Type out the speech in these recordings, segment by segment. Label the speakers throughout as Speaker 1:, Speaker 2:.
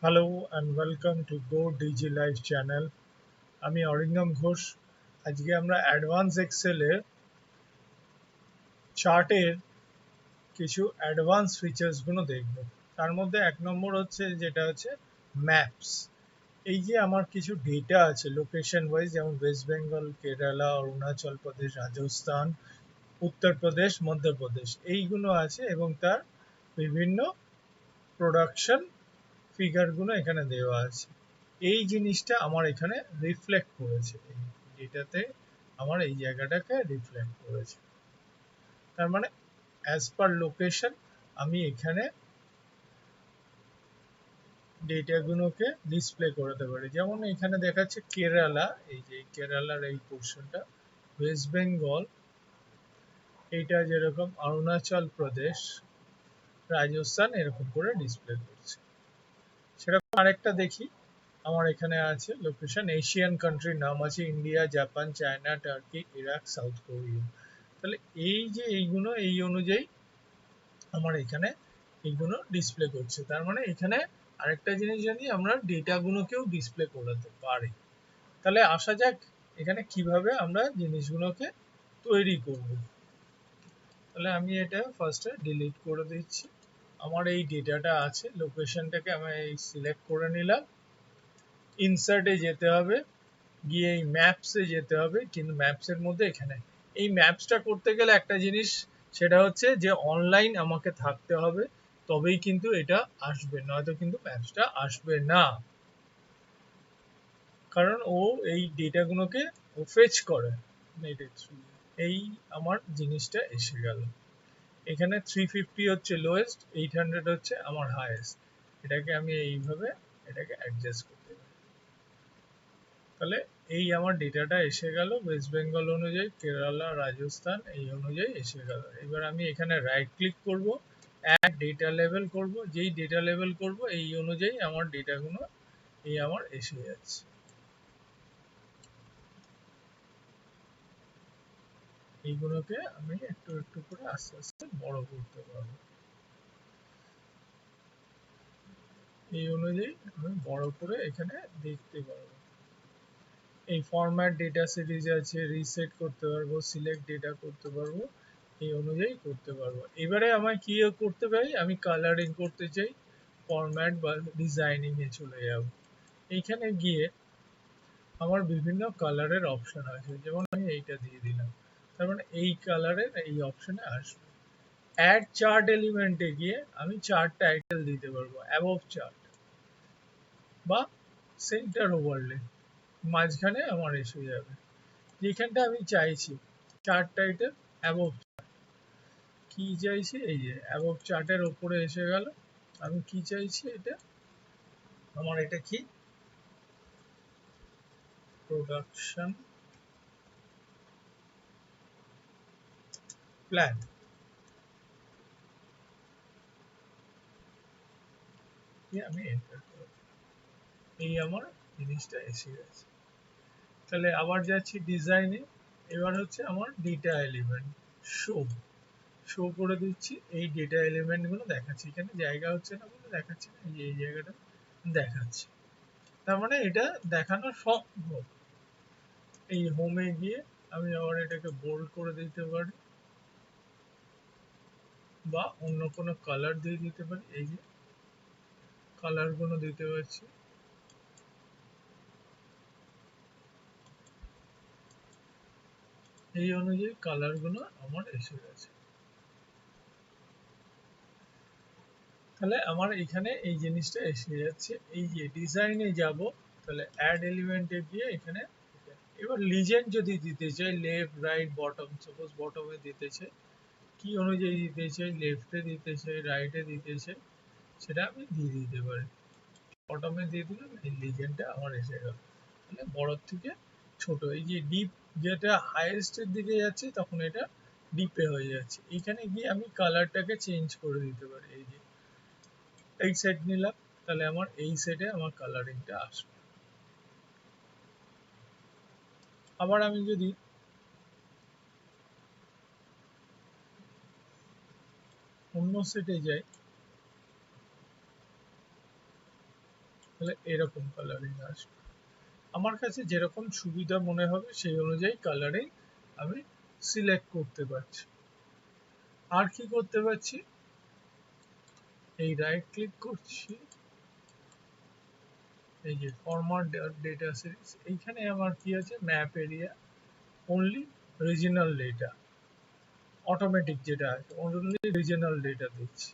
Speaker 1: Hello and welcome to Go DG Live channel. আমি অরিন্দম ঘোষ। আজকে আমরা অ্যাডভান্স এক্সেলের চার্টের কিছু অ্যাডভান্স ফিচার্স গুলো দেখব। তার মধ্যে এক নম্বর হচ্ছে যেটা হচ্ছে ম্যাপস। এই যে আমার কিছু ডেটা আছে লোকেশন ওয়াইজ, যেমন ওয়েস্ট বেঙ্গল, কেরালা, অরুণাচল প্রদেশ, রাজস্থান, উত্তরপ্রদেশ, মধ্যপ্রদেশ এইগুলো আছে এবং তার বিভিন্ন প্রোডাকশন ফিগারগুলো এখানে দেওয়া আছে। এই জিনিসটা আমার এখানে রিফ্লেক্ট করেছে, এই ডেটাতে আমার এই জায়গাটাকে রিফ্লেক্ট করেছে। তার মানে অ্যাজ পার লোকেশন আমি এখানে ডেটাগুলোকে ডিসপ্লে করতে পারি। যেমন এখানে দেখাচ্ছে কেরালা, এই যে কেরালার এই পোর্শনটা, ওয়েস্ট বেঙ্গল এইটা যেরকম, অরুণাচল প্রদেশ, রাজস্থান এরকম করে ডিসপ্লে করছে। সেরকম আরেকটা দেখি, আমার এখানে আছে লোকেশন, এশিয়ান কান্ট্রির নাম আছে India, Japan, China, turkey, Iraq, south Korea. তাহলে এই যে এইগুলো এই অনুযায়ী আমার এখানে এইগুলো ডিসপ্লে করছে। তার মানে এখানে আরেকটা জিনিস জানি, আমরা ডেটাগুলোকেও ডিসপ্লে করতে পারি। তাহলে আসা যাক এখানে কিভাবে আমরা জিনিসগুলোকে তৈরি করব। তাহলে আমি এটা ফার্স্টে ডিলিট করে দিচ্ছি। আমার এই ডেটাটা আছে, লোকেশনটাকে আমি সিলেক্ট করে নিলাম, ইনসার্টে যেতে হবে, গিয়ে এই ম্যাপসে যেতে হবে। কিন্তু ম্যাপসের মধ্যে এখানে এই ম্যাপসটা করতে গেলে একটা জিনিস, সেটা হচ্ছে যে অনলাইন আমাকে থাকতে হবে, তবেই কিন্তু এটা আসবে, নয়তো কিন্তু ম্যাপসটা আসবে না। কারণ ও এই ডেটাগুলোকে ও ফেচ করে নেটের থ্রু। এই আমার জিনিসটা এসে গেল। এখানে 350 হচ্ছে লোয়েস্ট, 800 হচ্ছে আমার হাইয়েস্ট। এটাকে আমি এইভাবে এটাকে অ্যাডজাস্ট করতে পারি। তাহলে এই আমার ডেটাটা এসে গেল ওয়েস্ট বেঙ্গল অনুযায়ী, কেরালা, রাজস্থান এই অনুযায়ী এসে গেল। এবার আমি এখানে রাইট ক্লিক করব, অ্যাড ডেটা লেভেল করব। যেই ডেটা লেভেল করব এই অনুযায়ী আমার ডেটাগুলো এই আমার এসে যাচ্ছে। এইগুলোকে আমি একটু একটু করে আস্তে আস্তে বড় করতে পারবো। এই অনুযায়ী আমি বড় করে এখানে দেখতে পারবো। এই ফরম্যাট ডেটা সিরিজ আছে, রিসেট করতে পারবো, সিলেক্ট ডেটা করতে পারবো, এই অনুযায়ী করতে পারবো। এবারে আমায় কি করতে পারি, আমি কালারিং করতে চাই, ফরম্যাট বা ডিজাইনিং এ চলে যাব। এইখানে গিয়ে আমার বিভিন্ন কালারের অপশন আছে, যেমন আমি এইটা দিয়ে দিলাম। তার মানে এই কালারের এই অপশনে আসবে। অ্যাড চার্ট এলিমেন্টে গিয়ে আমি চার্ট টাইটেল দিতে পারবো, অ্যাবভ চার্ট বা সেন্টার ওভারলে, মাঝখানে আমার এসে যাবে। যেখানটা আমি চাইছি চার্ট টাইটেল অ্যাবভ, কি চাইছি এই যে অ্যাবভ চার্টের ওপরে এসে গেল। আমি কি চাইছি, এটা আমার এটা কি প্রোডাকশন প্ল্যান, আমি এন্টার করব। এই আমার জিনিসটা এসে গেছে। তাহলে আবার যাচ্ছি ডিজাইনে। এবার হচ্ছে আমার ডেটা এলিমেন্ট শো, শো করে দিচ্ছি। এই ডেটা এলিমেন্ট গুলো দেখাচ্ছি, এখানে জায়গা হচ্ছে না বলে দেখাচ্ছে না, এই যে এই জায়গাটা দেখাচ্ছে। তার মানে এটা দেখানো সম্ভব। এই হোমে গিয়ে আমি আবার এটাকে বোল্ড করে দিতে পারি বা অন্য কোনো কালার দিয়ে দিতে পারি। এই যে কালার গুলো দিতে পারছি, এই অনুযায়ী কালার গুলো আমার এসে গেছে। তাহলে আমার এখানে এই জিনিসটা এসে যাচ্ছে। এই যে ডিজাইনে যাব, তাহলে অ্যাড এলিমেন্টে গিয়ে এখানে এবার লিজেন্ড যদি দিতে চাই, লেফট, রাইট, বটম, সাপোজ বটমে দিতে চাই, কি অনুযায়ী দিতে চাই, লেফটে দিতে চাই, রাইটে দিতে চাই, সেটা আমি দিয়ে দিতে পারি। বটমে দিয়ে দিলাম, এই লিজেন্ডটা আমার এসে গেল। মানে বড় থেকে ছোট, এই যে ডিপ যেটা হাইয়েস্টের দিকে যাচ্ছে তখন এটা ডিপে হয়ে যাচ্ছে। এখানে গিয়ে আমি কালারটাকে চেঞ্জ করে দিতে পারি। এই যে এই সেট নিলাম, তাহলে আমার এই সেটে আমার কালারিংটা আসবে। আবার আমি যদি অন্য সেটে যাই, তাহলে এরকম কালারিং আসবে। আমার কাছে যেরকম সুবিধা মনে হবে সেই অনুযায়ী কালারিং আমি সিলেক্ট করতে পারছি। আর কি করতে পারছি, এই রাইট ক্লিক করছি, এই যে ফরম্যাট ডেটা সিরিজ, এইখানে আমার কি আছে, map area only regional data, automatic যেটা আছে অনলি রিজিনাল ডেটা দিচ্ছি।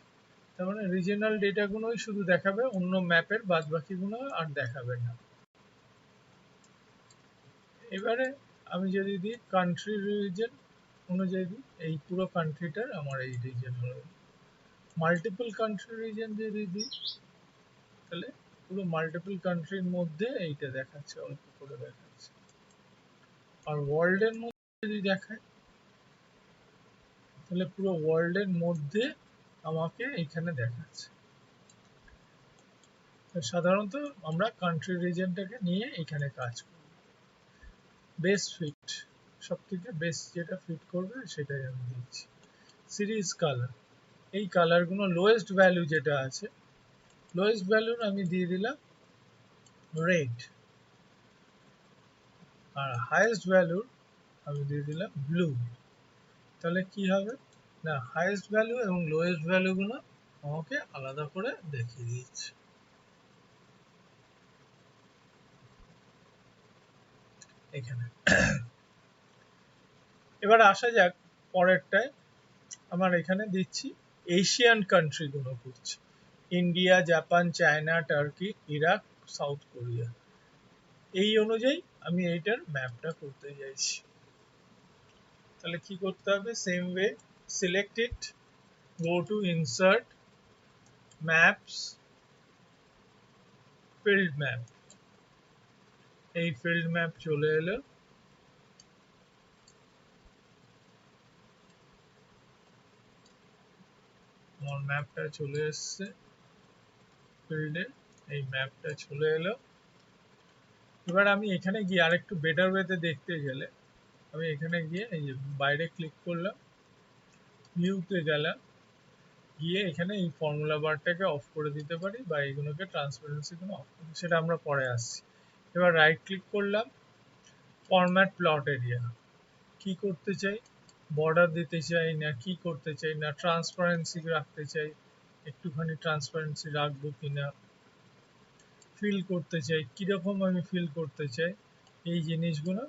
Speaker 1: তার মানে রিজিনাল ডেটাগুলোই শুধু দেখাবে, অন্য ম্যাপের বাদ বাকিগুলো আর দেখাবে না। এবারে আমি যদি দিই কান্ট্রি রিজন অনুযায়ী দিই, এই পুরো কান্ট্রিটার আমার এই রিজন রয়েছে। মাল্টিপল কান্ট্রি রিজন যদি দিই, তাহলে পুরো মাল্টিপল কান্ট্রির মধ্যে এইটা দেখাচ্ছে, অল্প করে দেখাচ্ছে। আর ওয়ার্ল্ডের মধ্যে যদি দেখায়, তাহলে পুরো ওয়ার্ল্ডের মধ্যে আমাকে এখানে দেখাচ্ছে। সাধারণত আমরা কান্ট্রি রিজনটাকে নিয়ে এখানে কাজ করি। বেস্ট ফিট, সব থেকে বেস্ট যেটা ফিট করবে সেটাই আমি দিচ্ছি। সিরিজ কালার, এই কালারগুলো লোয়েস্ট ভ্যালু যেটা আছে, লোয়েস্ট ভ্যালুর আমি দিয়ে দিলাম রেড, আর হাইয়েস্ট ভ্যালুর আমি দিয়ে দিলাম ব্লু। তাহলে কি হবে না, হাইয়েস্ট ভ্যালু এবং লোয়েস্ট ভ্যালুগুলো আমাকে আলাদা করে দেখিয়ে দিচ্ছে এখানে। এবার আসা যাক পরেরটায়, আমার এখানে দিচ্ছি এশিয়ান কান্ট্রিগুলো করছি, India, Japan, China, turkey, Iraq, south Korea. এই অনুযায়ী আমি এইটার ম্যাপটা করতে চাইছি। তাহলে কি করতে হবে, same way, select it, go to insert, maps, field map. এই ফিল্ড ম্যাপ চলে এলো, আমার ম্যাপটা চলে এসছে ফিল্ডে, এই ম্যাপটা চলে এলো। এবার আমি এখানে গিয়ে আরেকটু বেটার ওয়েতে দেখতে গেলে, আমি এখানে গিয়ে এই যে বাইরে ক্লিক করলাম, ভিউতে গেলাম, গিয়ে এখানে এই ফর্মুলা বারটাকে অফ করে দিতে পারি, বা এইগুলোকে ট্রান্সপারেন্সি কোনো অফ করি, সেটা আমরা পরে আসছি। এবার রাইট ক্লিক করলাম, ফরম্যাট প্লট এরিয়া, কি করতে চাই, বর্ডার দিতে চাই না কি করতে চাই, না ট্রান্সপারেন্সি রাখতে চাই, একটুখানি ট্রান্সপারেন্সি রাখবো কিনা, ফিল করতে চাই, কিরকম আমি ফিল করতে চাই, এই জিনিসগুলো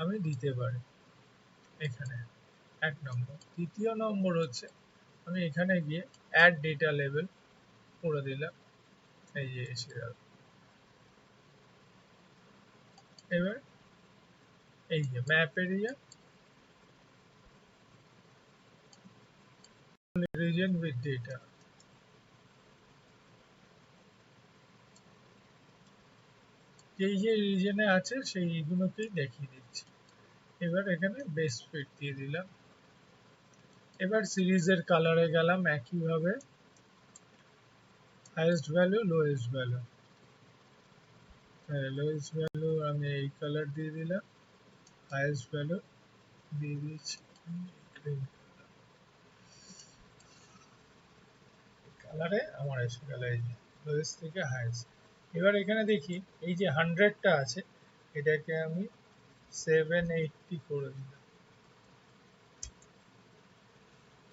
Speaker 1: আমি দিতে পারি এখানে। এক নম্বর। দ্বিতীয় নম্বর হচ্ছে, আমি এখানে গিয়ে অ্যাড ডেটা লেভেল করে দিলাম, এই যে এসে গেল। এবার এই যে map area, reason with data, যেই যে রিজনে আছে সেইগুলোকেই দেখিয়ে দিচ্ছি। এবার এখানে বেস্ট ফিট দিয়ে দিলাম। এবার সিরিজের কালারে গেলাম, একইভাবে highest value, lowest value, lowest value আমি এই কালার দিয়ে দিলাম, হাইয়েস্ট ভ্যালু দিয়ে দিচ্ছি গ্রিন কালারে। আমার এসে গেল এই যে লোয়েস্ট থেকে হাইয়েস্ট। এবার এখানে দেখি এই যে 100টা আছে, এটাকে আমি 780 করে দিলাম,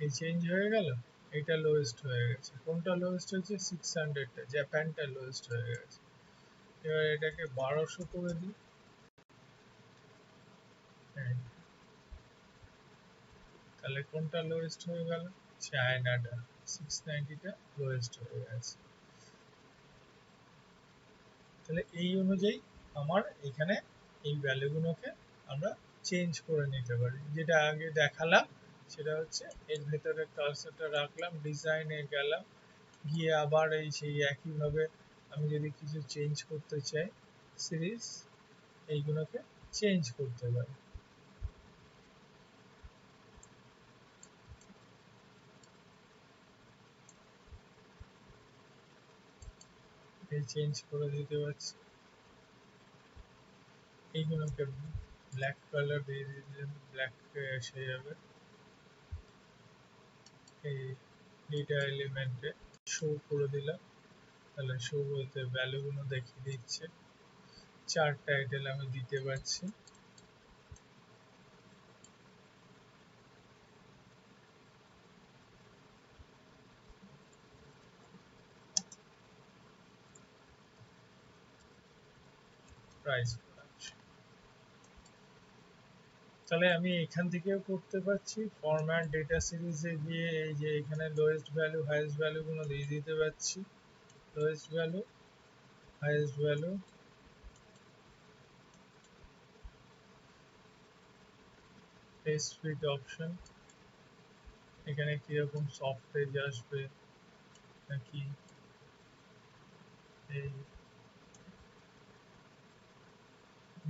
Speaker 1: এই চেঞ্জ হয়ে গেল। এটা লোয়েস্ট হয়ে গেছে। কোনটা লোয়েস্ট হয়েছে, 600টা, জাপানটা লোয়েস্ট হয়ে গেছে। এবার এটাকে 1200 করে দিই, হ্যাঁ, তাহলে কোনটা লোয়েস্ট হয়ে গেল, চায়নাটা, 690টা লোয়েস্ট হয়ে গেছে। তাহলে এই অনুযায়ী আমার এখানে এই ভ্যালুগুলোকে আমরা চেঞ্জ করে নিতে পারি। যেটা আগে দেখালাম সেটা হচ্ছে, এর ভেতরে কার্সরটা রাখলাম, ডিজাইনে গেলাম, গিয়ে আবার এই সেই একইভাবে আমি যদি কিছু চেঞ্জ করতে চাই, সিরিজ, এইগুলোকে চেঞ্জ করতে পারি। এই চেঞ্জ করে দিতে পারছি, এইগুলোকে ব্ল্যাক কালার দিয়ে দিলে ব্ল্যাক এসে যাবে, এই ডেটা এলিমেন্টে শো করে দিলাম। তাহলে শো বলতে ভ্যালুগুলো দেখিয়ে দিচ্ছে, চার্ট টাইটেল আমি দিতে পারছি। প্রাইস, তাহলে আমি এখান থেকেও করতে পারছি, ফরম্যাট ডেটা সিরিজে গিয়ে এই যে এখানে লোয়েস্ট ভ্যালু হাইয়েস্ট ভ্যালু গুলো দিয়ে দিতে পারছি। Lowest value, highest value, page fit option, এখানে কিরকম সফট পেজ আসবে, নাকি এই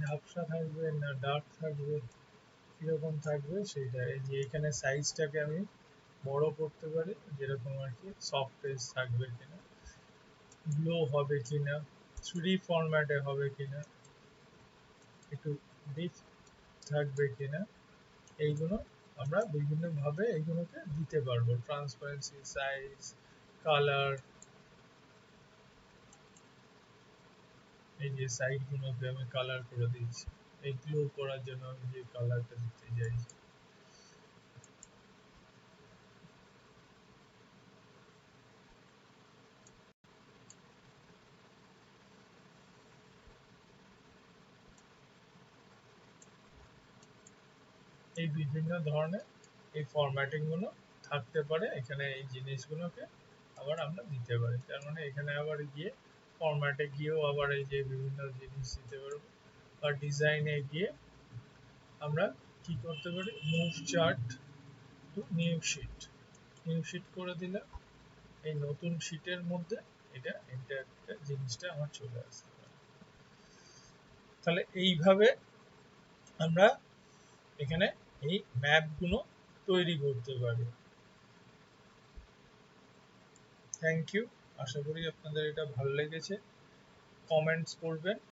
Speaker 1: ঝাপসা থাকবে না ডার্ক থাকবে, কিরকম থাকবে সেটা। এই যে এখানে সাইজটাকে আমি বড় করতে পারি, যেরকম আর কি সফট পেজ থাকবে কিনা, গ্লো হবে কিনা, থ্রি ফরম্যাটে হবে কিনা, একটু ডিপ থাকবে কিনা, এইগুলো আমরা বিভিন্ন ভাবে এইগুলোকে দিতে পারবো। ট্রান্সপারেন্সি, সাইজ, কালার, এই যে সাইড গুলোকে আমি কালার করে দিচ্ছি, এই গ্লো করার জন্য আমি যে কালারটা দিতে চাই। এই বিভিন্ন ধরনের এই ফরম্যাটিং গুলো থাকতে পারে এখানে, এই জিনিসগুলোকে আবার আমরা দিতে পারি। তার মানে এখানে আবার গিয়ে ফরম্যাটে গিয়েও আবার এই যে বিভিন্ন জিনিস দিতে পারবো। বা ডিজাইনে গিয়ে আমরা কি করতে পারি, move chart to new sheet, new sheet করে দিলে এই নতুন শিটের মধ্যে এটা ইন্টারঅ্যাক্ট জিনিসটা আমার চলে আসতে পারে। তাহলে এইভাবে আমরা এখানে এই ম্যাপগুলো তৈরি করতে পারি। থ্যাংক ইউ, আশা করি আপনাদের এটা ভালো লেগেছে। কমেন্টস করবেন।